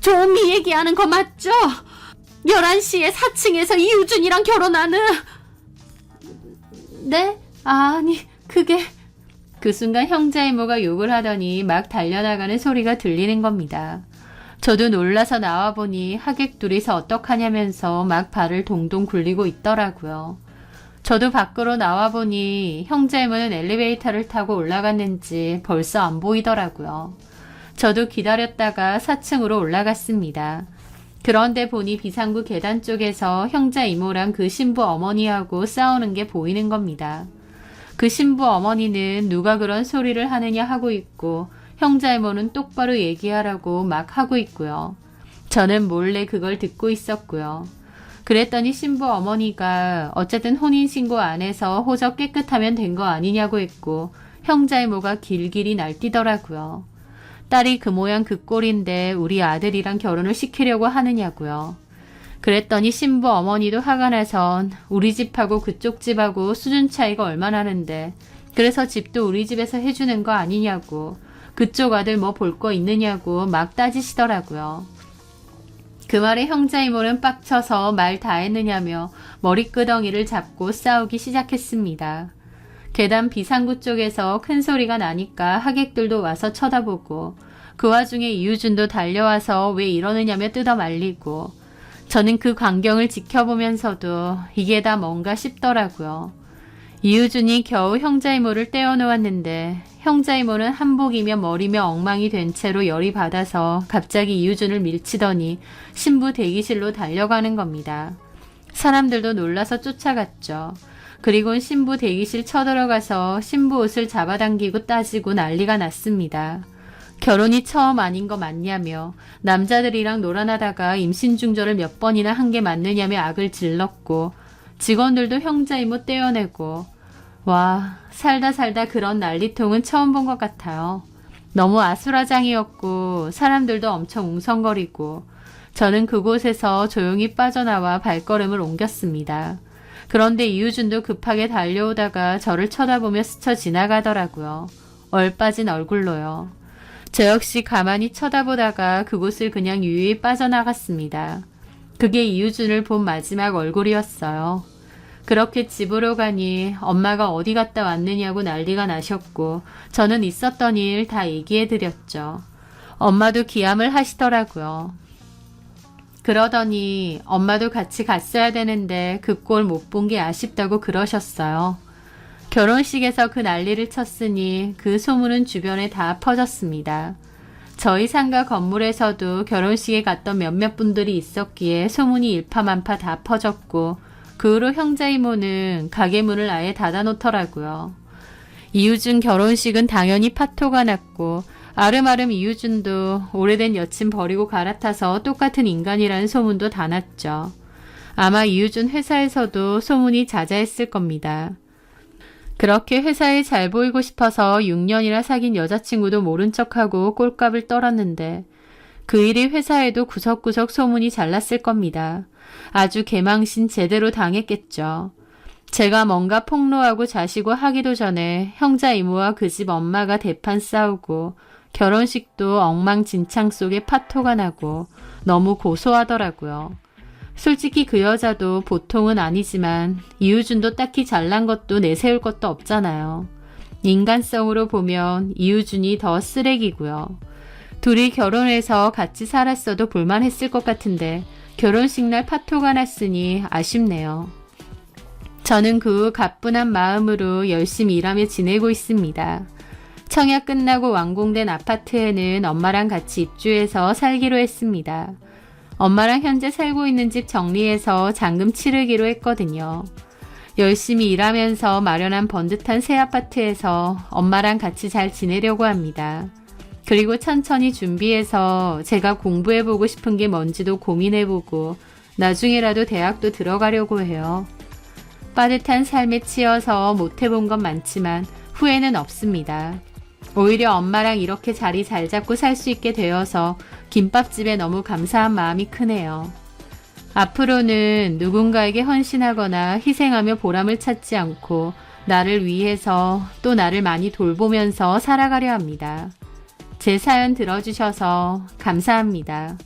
조미 얘기하는 거 맞죠? 11시에 4층에서 이우준이랑 결혼하는. 네? 아니 그게. 그 순간 형자 이모가 욕을 하더니 막 달려나가는 소리가 들리는 겁니다. 저도 놀라서 나와보니 하객 둘이서 어떡하냐면서 막 발을 동동 굴리고 있더라고요. 저도 밖으로 나와보니 형자 이모는 엘리베이터를 타고 올라갔는지 벌써 안 보이더라고요. 저도 기다렸다가 4층으로 올라갔습니다. 그런데 보니 비상구 계단 쪽에서 형자 이모랑 그 신부 어머니하고 싸우는 게 보이는 겁니다. 그 신부 어머니는 누가 그런 소리를 하느냐 하고 있고 형자 이모는 똑바로 얘기하라고 막 하고 있고요. 저는 몰래 그걸 듣고 있었고요. 그랬더니 신부 어머니가 어쨌든 혼인신고 안 해서 호적 깨끗하면 된 거 아니냐고 했고 형자 이모가 길길이 날뛰더라고요. 딸이 그 모양 그 꼴인데 우리 아들이랑 결혼을 시키려고 하느냐고요. 그랬더니 신부 어머니도 화가 나선 우리 집하고 그쪽 집하고 수준 차이가 얼마나 나는데 그래서 집도 우리 집에서 해주는 거 아니냐고 그쪽 아들 뭐 볼 거 있느냐고 막 따지시더라고요. 그 말에 형자 이모는 빡쳐서 말 다 했느냐며 머리끄덩이를 잡고 싸우기 시작했습니다. 계단 비상구 쪽에서 큰 소리가 나니까 하객들도 와서 쳐다보고 그 와중에 이우준도 달려와서 왜 이러느냐며 뜯어 말리고 저는 그 광경을 지켜보면서도 이게 다 뭔가 싶더라고요. 이우준이 겨우 형자 이모를 떼어놓았는데 형자 이모는 한복이며 머리며 엉망이 된 채로 열이 받아서 갑자기 이우준을 밀치더니 신부 대기실로 달려가는 겁니다. 사람들도 놀라서 쫓아갔죠. 그리고 신부 대기실 쳐들어가서 신부 옷을 잡아당기고 따지고 난리가 났습니다. 결혼이 처음 아닌 거 맞냐며 남자들이랑 놀아나다가 임신 중절을 몇 번이나 한 게 맞느냐며 악을 질렀고 직원들도 형자 이모 떼어내고 와 살다 그런 난리통은 처음 본 것 같아요. 너무 아수라장이었고 사람들도 엄청 웅성거리고 저는 그곳에서 조용히 빠져나와 발걸음을 옮겼습니다. 그런데 이우준도 급하게 달려오다가 저를 쳐다보며 스쳐 지나가더라고요. 얼빠진 얼굴로요. 저 역시 가만히 쳐다보다가 그곳을 그냥 유유히 빠져나갔습니다. 그게 이우준을 본 마지막 얼굴이었어요. 그렇게 집으로 가니 엄마가 어디 갔다 왔느냐고 난리가 나셨고 저는 있었던 일 다 얘기해드렸죠. 엄마도 기함을 하시더라고요. 그러더니 엄마도 같이 갔어야 되는데 그 꼴 못 본 게 아쉽다고 그러셨어요. 결혼식에서 그 난리를 쳤으니 그 소문은 주변에 다 퍼졌습니다. 저희 상가 건물에서도 결혼식에 갔던 몇몇 분들이 있었기에 소문이 일파만파 다 퍼졌고 그 후로 형제 이모는 가게 문을 아예 닫아놓더라고요. 이유준 결혼식은 당연히 파토가 났고 아름아름 이유준도 오래된 여친 버리고 갈아타서 똑같은 인간이라는 소문도 다 났죠. 아마 이유준 회사에서도 소문이 자자했을 겁니다. 그렇게 회사에 잘 보이고 싶어서 6년이나 사귄 여자친구도 모른 척하고 꼴값을 떨었는데 그 일이 회사에도 구석구석 소문이 잘 났을 겁니다. 아주 개망신 제대로 당했겠죠. 제가 뭔가 폭로하고 자시고 하기도 전에 형자 이모와 그 집 엄마가 대판 싸우고 결혼식도 엉망진창 속에 파토가 나고 너무 고소하더라고요. 솔직히 그 여자도 보통은 아니지만 이유준도 딱히 잘난 것도 내세울 것도 없잖아요. 인간성으로 보면 이유준이 더 쓰레기고요. 둘이 결혼해서 같이 살았어도 볼만했을 것 같은데 결혼식 날 파토가 났으니 아쉽네요. 저는 그 후 가뿐한 마음으로 열심히 일하며 지내고 있습니다. 청약 끝나고 완공된 아파트에는 엄마랑 같이 입주해서 살기로 했습니다. 엄마랑 현재 살고 있는 집 정리해서 잔금 치르기로 했거든요. 열심히 일하면서 마련한 번듯한 새 아파트에서 엄마랑 같이 잘 지내려고 합니다. 그리고 천천히 준비해서 제가 공부해보고 싶은 게 뭔지도 고민해보고 나중에라도 대학도 들어가려고 해요. 빠듯한 삶에 치여서 못해본 건 많지만 후회는 없습니다. 오히려 엄마랑 이렇게 자리 잘 잡고 살 수 있게 되어서 김밥집에 너무 감사한 마음이 크네요. 앞으로는 누군가에게 헌신하거나 희생하며 보람을 찾지 않고 나를 위해서 또 나를 많이 돌보면서 살아가려 합니다. 제 사연 들어주셔서 감사합니다.